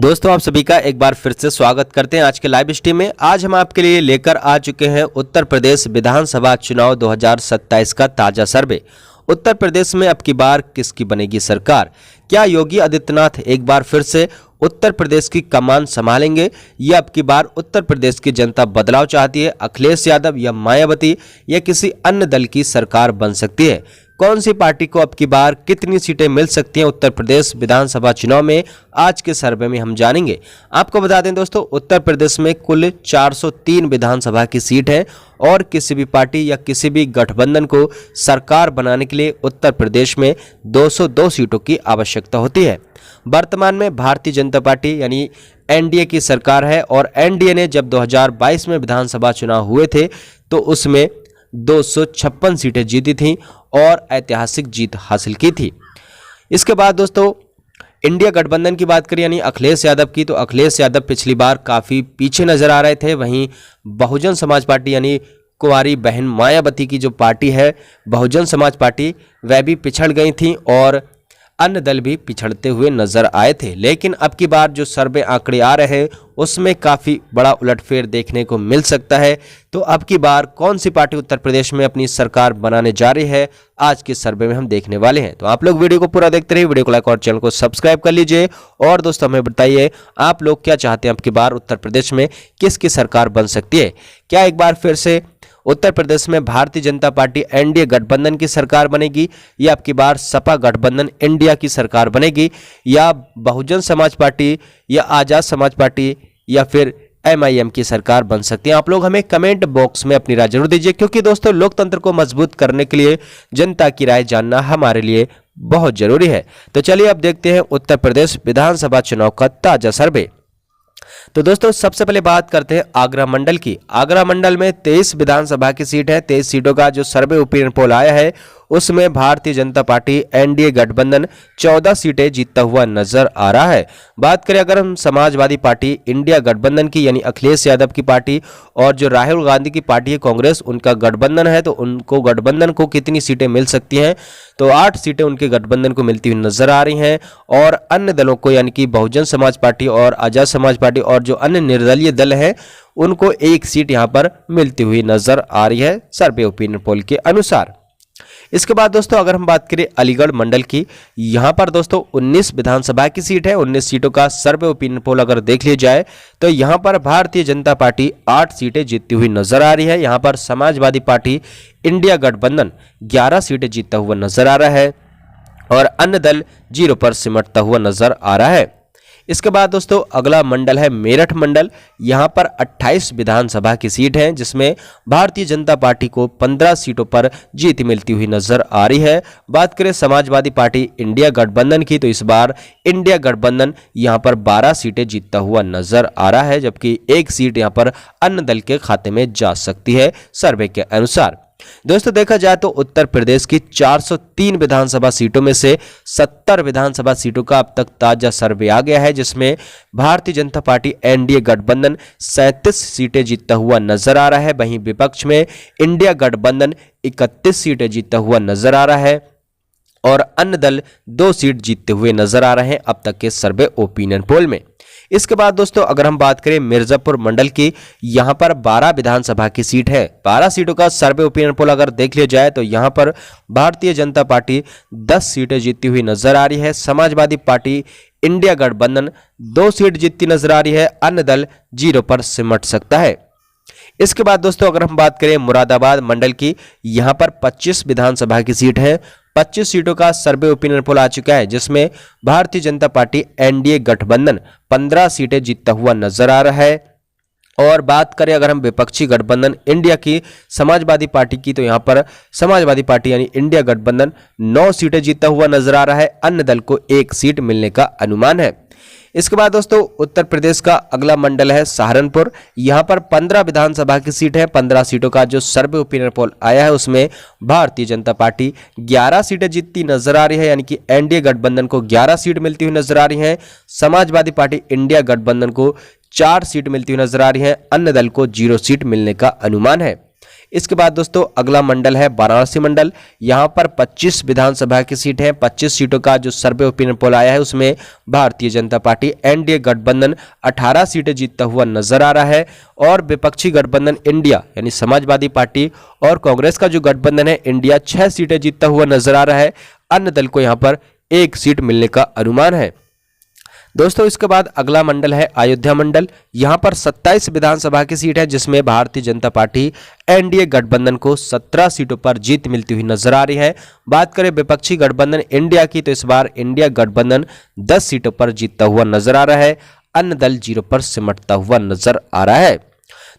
दोस्तों आप सभी का एक बार फिर से स्वागत करते हैं आज के लाइव स्ट्रीम में। आज हम आपके लिए लेकर आ चुके हैं उत्तर प्रदेश विधानसभा चुनाव 2027 का ताजा सर्वे। उत्तर प्रदेश में अब की बार किसकी बनेगी सरकार? क्या योगी आदित्यनाथ एक बार फिर से उत्तर प्रदेश की कमान संभालेंगे या अब की बार उत्तर प्रदेश की जनता बदलाव चाहती है? अखिलेश यादव या मायावती या किसी अन्य दल की सरकार बन सकती है? कौन सी पार्टी को अब की बार कितनी सीटें मिल सकती हैं उत्तर प्रदेश विधानसभा चुनाव में? आज के सर्वे में हम जानेंगे। आपको बता दें दोस्तों, उत्तर प्रदेश में कुल 403 विधानसभा की सीट है और किसी भी पार्टी या किसी भी गठबंधन को सरकार बनाने के लिए उत्तर प्रदेश में 202 सीटों की आवश्यकता होती है। वर्तमान में भारतीय जनता पार्टी यानी एनडीए की सरकार है और एनडीए ने जब 2022 में विधानसभा चुनाव हुए थे तो उसमें 256 सीटें जीती थीं और ऐतिहासिक जीत हासिल की थी। इसके बाद दोस्तों इंडिया गठबंधन की बात करें यानी अखिलेश यादव की, तो अखिलेश यादव पिछली बार काफ़ी पीछे नजर आ रहे थे। वहीं बहुजन समाज पार्टी यानी कुंवारी बहन मायावती की जो पार्टी है बहुजन समाज पार्टी, वह भी पिछड़ गई थी और अन्य दल भी पिछड़ते हुए नजर आए थे। लेकिन अब की बार जो सर्वे आंकड़े आ रहे हैं उसमें काफ़ी बड़ा उलटफेर देखने को मिल सकता है। तो अब की बार कौन सी पार्टी उत्तर प्रदेश में अपनी सरकार बनाने जा रही है, आज के सर्वे में हम देखने वाले हैं। तो आप लोग वीडियो को पूरा देखते रहिए, वीडियो को लाइक और चैनल को सब्सक्राइब कर लीजिए। और दोस्तों हमें बताइए आप लोग क्या चाहते हैं, अब की बार उत्तर प्रदेश में किसकी सरकार बन सकती है? क्या एक बार फिर से उत्तर प्रदेश में भारतीय जनता पार्टी एनडीए गठबंधन की सरकार बनेगी या अब की बार सपा गठबंधन इंडिया की सरकार बनेगी या बहुजन समाज पार्टी या आजाद समाज पार्टी या फिर एमआईएम की सरकार बन सकती है? आप लोग हमें कमेंट बॉक्स में अपनी राय जरूर दीजिए, क्योंकि दोस्तों लोकतंत्र को मजबूत करने के लिए जनता की राय जानना हमारे लिए बहुत जरूरी है। तो चलिए अब देखते हैं उत्तर प्रदेश विधानसभा चुनाव का ताजा सर्वे। तो दोस्तों सबसे पहले बात करते हैं आगरा मंडल की। आगरा मंडल में 23 विधानसभा की सीट है। 23 सीटों का जो सर्वे ओपिनियन पोल आया है उसमें भारतीय जनता पार्टी एनडीए गठबंधन 14 सीटें जीतता हुआ नजर आ रहा है। बात करें अगर हम समाजवादी पार्टी इंडिया गठबंधन की यानी अखिलेश यादव की पार्टी और जो राहुल गांधी की पार्टी है कांग्रेस, उनका गठबंधन है, तो उनको गठबंधन को कितनी सीटें मिल सकती हैं? तो 8 सीटें उनके गठबंधन को मिलती हुई नजर आ रही हैं और अन्य दलों को यानी कि बहुजन समाज पार्टी और आजाद समाज पार्टी और जो अन्य निर्दलीय दल हैं उनको 1 सीट यहां पर मिलती हुई नजर आ रही है सर्वे ओपिनियन पोल के अनुसार। इसके बाद दोस्तों अगर हम बात करें अलीगढ़ मंडल की, यहां पर दोस्तों 19 विधानसभा की सीट है। 19 सीटों का सर्वे ओपिनियन पोल अगर देख लिया जाए तो यहां पर भारतीय जनता पार्टी 8 सीटें जीतती हुई नजर आ रही है। यहां पर समाजवादी पार्टी इंडिया गठबंधन 11 सीटें जीतता हुआ नजर आ रहा है और अन्य दल 0 पर सिमटता हुआ नजर आ रहा है। इसके बाद दोस्तों अगला मंडल है मेरठ मंडल। यहां पर 28 विधानसभा की सीट है जिसमें भारतीय जनता पार्टी को 15 सीटों पर जीत मिलती हुई नजर आ रही है। बात करें समाजवादी पार्टी इंडिया गठबंधन की, तो इस बार इंडिया गठबंधन यहां पर 12 सीटें जीतता हुआ नजर आ रहा है, जबकि 1 सीट यहां पर अन्य दल के खाते में जा सकती है सर्वे के अनुसार। दोस्तों देखा जाए तो उत्तर प्रदेश की 403 विधानसभा सीटों में से 70 विधानसभा सीटों का अब तक ताजा सर्वे आ गया है, जिसमें भारतीय जनता पार्टी एनडीए गठबंधन 37 सीटें जीतता हुआ नजर आ रहा है। वहीं विपक्ष में इंडिया गठबंधन 31 सीटें जीतता हुआ नजर आ रहा है और अन्य दल 2 सीट जीतते हुए नजर आ रहे हैं अब तक के सर्वे ओपिनियन पोल में। इसके बाद दोस्तों अगर हम बात करें मिर्जापुर मंडल की, यहां पर 12 विधानसभा की सीट है। 12 सीटों का सर्वे ओपिनियन पोल अगर देख लिया जाए तो यहां पर भारतीय जनता पार्टी 10 सीटें जीतती हुई नजर आ रही है। समाजवादी पार्टी इंडिया गठबंधन 2 सीट जीतती नजर आ रही है, अन्य दल 0 पर सिमट सकता है। इसके बाद दोस्तों अगर हम बात करें मुरादाबाद मंडल की, यहां पर 25 विधानसभा की सीट है। 25 सीटों का सर्वे ओपिनियन पोल आ चुका है, जिसमें भारतीय जनता पार्टी एनडीए गठबंधन 15 सीटें जीतता हुआ नजर आ रहा है। और बात करें अगर हम विपक्षी गठबंधन इंडिया की समाजवादी पार्टी की, तो यहां पर समाजवादी पार्टी यानी इंडिया गठबंधन 9 सीटें जीतता हुआ नजर आ रहा है, अन्य दल को 1 सीट मिलने का अनुमान है। इसके बाद दोस्तों उत्तर प्रदेश का अगला मंडल है सहारनपुर। यहां पर 15 विधानसभा की सीट है। 15 सीटों का जो सर्वे ओपिनियन पोल आया है उसमें भारतीय जनता पार्टी 11 सीटें जीतती नजर आ रही है, यानी कि एनडीए गठबंधन को 11 सीट मिलती हुई नजर आ रही है। समाजवादी पार्टी इंडिया गठबंधन को 4 सीट मिलती हुई नजर आ रही है, अन्य दल को 0 सीट मिलने का अनुमान है। इसके बाद दोस्तों अगला मंडल है वाराणसी मंडल। यहाँ पर 25 विधानसभा की सीट है। 25 सीटों का जो सर्वे ओपिनियन पोल आया है उसमें भारतीय जनता पार्टी एनडीए गठबंधन 18 सीटें जीतता हुआ नजर आ रहा है और विपक्षी गठबंधन इंडिया यानी समाजवादी पार्टी और कांग्रेस का जो गठबंधन है इंडिया 6 सीटें जीतता हुआ नजर आ रहा है। अन्य दल को यहाँ पर 1 सीट मिलने का अनुमान है। दोस्तों इसके बाद अगला मंडल है अयोध्या मंडल। यहां पर 27 विधानसभा की सीट है जिसमें भारतीय जनता पार्टी एनडीए गठबंधन को 17 सीटों पर जीत मिलती हुई नजर आ रही है। बात करें विपक्षी गठबंधन इंडिया की तो इस बार इंडिया गठबंधन 10 सीटों पर जीतता हुआ नजर आ रहा है। अन्य दल 0 पर सिमटता हुआ नजर आ रहा है।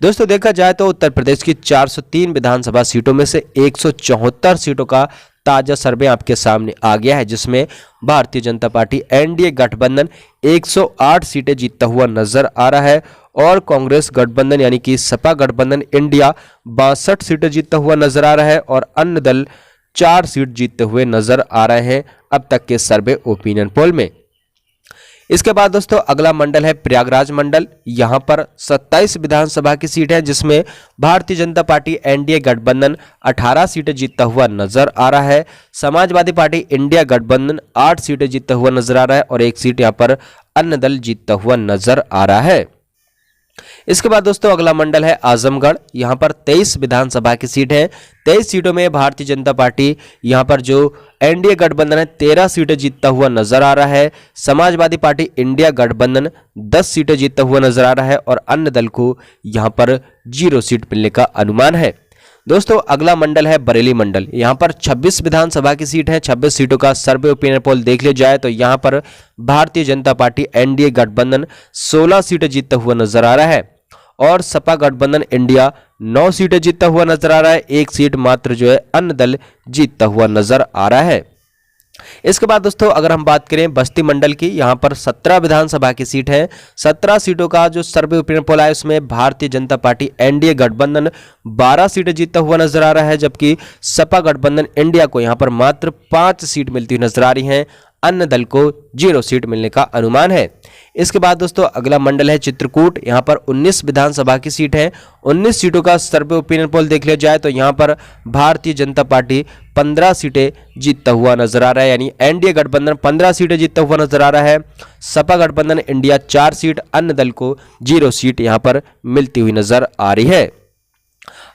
दोस्तों देखा जाए तो उत्तर प्रदेश की 403 विधानसभा सीटों में से 174 सीटों का ताजा सर्वे आपके सामने आ गया है जिसमें भारतीय जनता पार्टी एनडीए गठबंधन 108 सीटें जीतता हुआ नजर आ रहा है और कांग्रेस गठबंधन यानी कि सपा गठबंधन इंडिया 62 सीटें जीतता हुआ नजर आ रहा है और अन्य दल 4 सीट जीतते हुए नजर आ रहे हैं अब तक के सर्वे ओपिनियन पोल में। इसके बाद दोस्तों अगला मंडल है प्रयागराज मंडल। यहां पर 27 विधानसभा की सीट है जिसमें भारतीय जनता पार्टी एनडीए गठबंधन 18 सीटें जीतता हुआ नजर आ रहा है। समाजवादी पार्टी इंडिया गठबंधन 8 सीटें जीतता हुआ नजर आ रहा है और 1 सीट यहां पर अन्य दल जीतता हुआ नजर आ रहा है। इसके बाद दोस्तों अगला मंडल है आजमगढ़। यहां पर 23 विधानसभा की सीट है। 23 सीटों में भारतीय जनता पार्टी यहां पर जो एनडीए गठबंधन है 13 सीटें जीतता हुआ नजर आ रहा है। समाजवादी पार्टी इंडिया गठबंधन 10 सीटें जीतता हुआ नजर आ रहा है और अन्य दल को यहां पर 0 सीट मिलने का अनुमान है। दोस्तों अगला मंडल है बरेली मंडल। यहां पर 26 विधानसभा की सीट है। 26 सीटों का सर्वे ओपिनियन पोल देख लिया जाए तो यहां पर भारतीय जनता पार्टी एनडीए गठबंधन 16 सीटें जीतता हुआ नजर आ रहा है और सपा गठबंधन इंडिया 9 सीटें जीतता हुआ नजर आ रहा है। 1 सीट मात्र जो है अन्य दल जीतता हुआ नजर आ रहा है। इसके बाद दोस्तों अगर हम बात करें बस्ती मंडल की, यहां पर 17 विधानसभा की सीट है। 17 सीटों का जो सर्वे ओपिनियन पोल है उसमें भारतीय जनता पार्टी एनडीए गठबंधन 12 सीटें जीतता हुआ नजर आ रहा है जबकि सपा गठबंधन इंडिया को यहां पर मात्र 5 सीट मिलती हुई नजर आ रही हैं। अन्य दल को 0 सीट मिलने का अनुमान है। इसके बाद दोस्तों अगला मंडल है चित्रकूट। यहां पर 19 विधानसभा की सीट है। 19 सीटों का सर्वे ओपिनियन पोल देख लिया जाए तो यहां पर भारतीय जनता पार्टी 15 सीटें जीतता हुआ नजर आ रहा है यानी एनडीए गठबंधन 15 सीटें जीतता हुआ नजर आ रहा है। सपा गठबंधन इंडिया 4 सीट, अन्य दल को 0 सीट यहां पर मिलती हुई नजर आ रही है।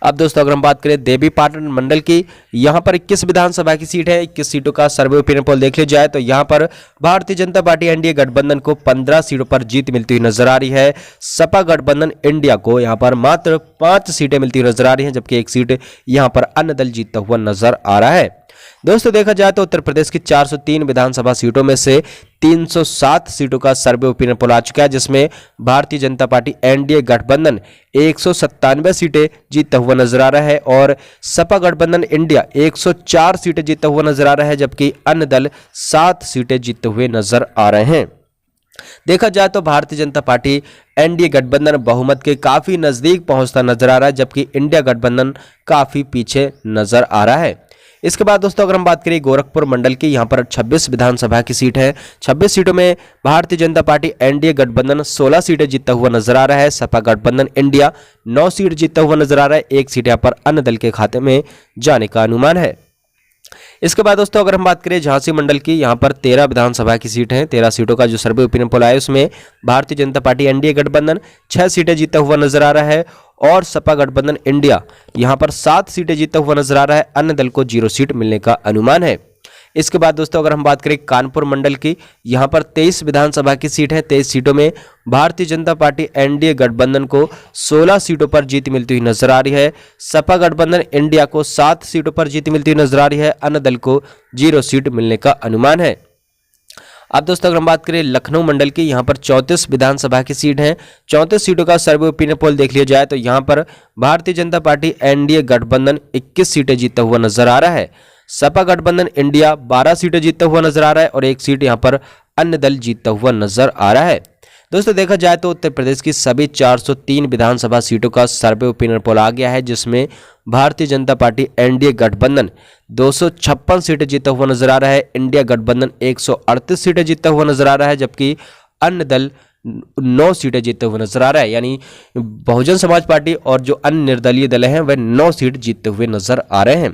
अब दोस्तों अगर हम बात करें देवीपाटन मंडल की, यहां पर 21 विधानसभा की सीट है। 21 सीटों का सर्वे ओपिनियन पोल देख लिया जाए तो यहां पर भारतीय जनता पार्टी एनडीए गठबंधन को 15 सीटों पर जीत मिलती हुई नजर आ रही है। सपा गठबंधन इंडिया को यहां पर मात्र 5 सीटें मिलती हुई नजर आ रही हैं जबकि 1 सीट यहां पर अन्य दल जीतता हुआ नजर आ रहा है। दोस्तों देखा जाए तो उत्तर प्रदेश की 403 विधानसभा सीटों में से 307 सीटों का सर्वे ओपिनियन पोल आ चुका है जिसमें भारतीय जनता पार्टी एनडीए गठबंधन 197 सीटें जीतता हुआ नजर आ रहा है और सपा गठबंधन इंडिया 104 सीटें जीतता हुआ नजर आ रहा है जबकि अन्य दल 7 सीटें जीतते हुए नजर आ रहे हैं। देखा जाए तो भारतीय जनता पार्टी एनडीए गठबंधन बहुमत के काफी नजदीक पहुंचता नजर आ रहा है जबकि इंडिया गठबंधन काफी पीछे नजर आ रहा है। इसके बाद दोस्तों अगर हम बात करें गोरखपुर मंडल की, यहां पर 26 विधानसभा की सीट है। 26 सीटों में भारतीय जनता पार्टी एनडीए गठबंधन 16 सीटें जीतता हुआ नजर आ रहा है। सपा गठबंधन इंडिया 9 सीट जीतता हुआ नजर आ रहा है। 1 सीट यहां पर अन्य दल के खाते में जाने का अनुमान है। इसके बाद दोस्तों अगर हम बात करें झांसी मंडल की, यहां पर 13 विधानसभा की सीट है। 13 सीटों का जो सर्वे ओपिनियन पोल आया उसमें भारतीय जनता पार्टी एनडीए गठबंधन 6 सीटें जीतता हुआ नजर आ रहा है और सपा गठबंधन इंडिया यहां पर 7 सीटें जीतता हुआ नजर आ रहा है। अन्य दल को 0 सीट मिलने का अनुमान है। इसके बाद दोस्तों अगर हम बात करें कानपुर मंडल की, यहां पर 23 विधानसभा की सीट है। 23 सीटों में भारतीय जनता पार्टी एनडीए गठबंधन को 16 सीटों पर जीत मिलती हुई नजर आ रही है। सपा गठबंधन इंडिया को 7 सीटों पर जीत मिलती हुई नजर आ रही है। अन्य दल को 0 सीट मिलने का अनुमान है। अब दोस्तों अगर हम बात करें लखनऊ मंडल की, यहां पर 34 विधानसभा की सीट है। 34 सीटों का सर्वे ओपिनियन पोल देख लिया जाए तो यहां पर भारतीय जनता पार्टी एनडीए गठबंधन 21 सीटें जीतता हुआ नजर आ रहा है। सपा गठबंधन इंडिया 12 सीटें जीतता हुआ नजर आ रहा है और 1 सीट यहां पर अन्य दल जीतता हुआ नजर आ रहा है। दोस्तों देखा जाए तो उत्तर प्रदेश की सभी 403 विधानसभा सीटों का सर्वे ओपिनियन पोल आ गया है जिसमें भारतीय जनता पार्टी एनडीए गठबंधन 256 सीटें जीतता हुआ नजर आ रहा है। इंडिया गठबंधन 138 सीटें जीतता हुआ नजर आ रहा है जबकि अन्य दल 9 सीटें जीतते हुए नजर आ रहा है, यानी बहुजन समाज पार्टी और जो अन्य निर्दलीय दल हैं वह 9 सीट जीतते हुए नजर आ रहे हैं।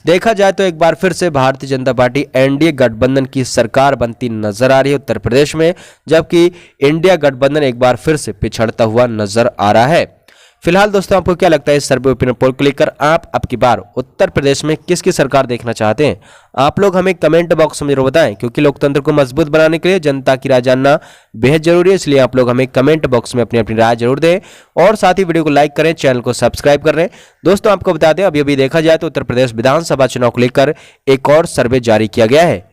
देखा जाए तो एक बार फिर से भारतीय जनता पार्टी एनडीए गठबंधन की सरकार बनती नजर आ रही है उत्तर प्रदेश में, जबकि इंडिया गठबंधन एक बार फिर से पिछड़ता हुआ नजर आ रहा है। फिलहाल दोस्तों, आपको क्या लगता है इस सर्वे ओपिनियन पोल को लेकर? आप अब की बार उत्तर प्रदेश में किसकी सरकार देखना चाहते हैं? आप लोग हमें कमेंट बॉक्स में जरूर बताएं, क्योंकि लोकतंत्र को मजबूत बनाने के लिए जनता की राय जानना बेहद जरूरी है। इसलिए आप लोग हमें कमेंट बॉक्स में अपनी अपनी राय जरूर दें और साथ ही वीडियो को लाइक करें, चैनल को सब्सक्राइब कर लें। दोस्तों, आपको बता दें, अभी अभी देखा जाए तो उत्तर प्रदेश विधानसभा चुनाव को लेकर एक और सर्वे जारी किया गया है।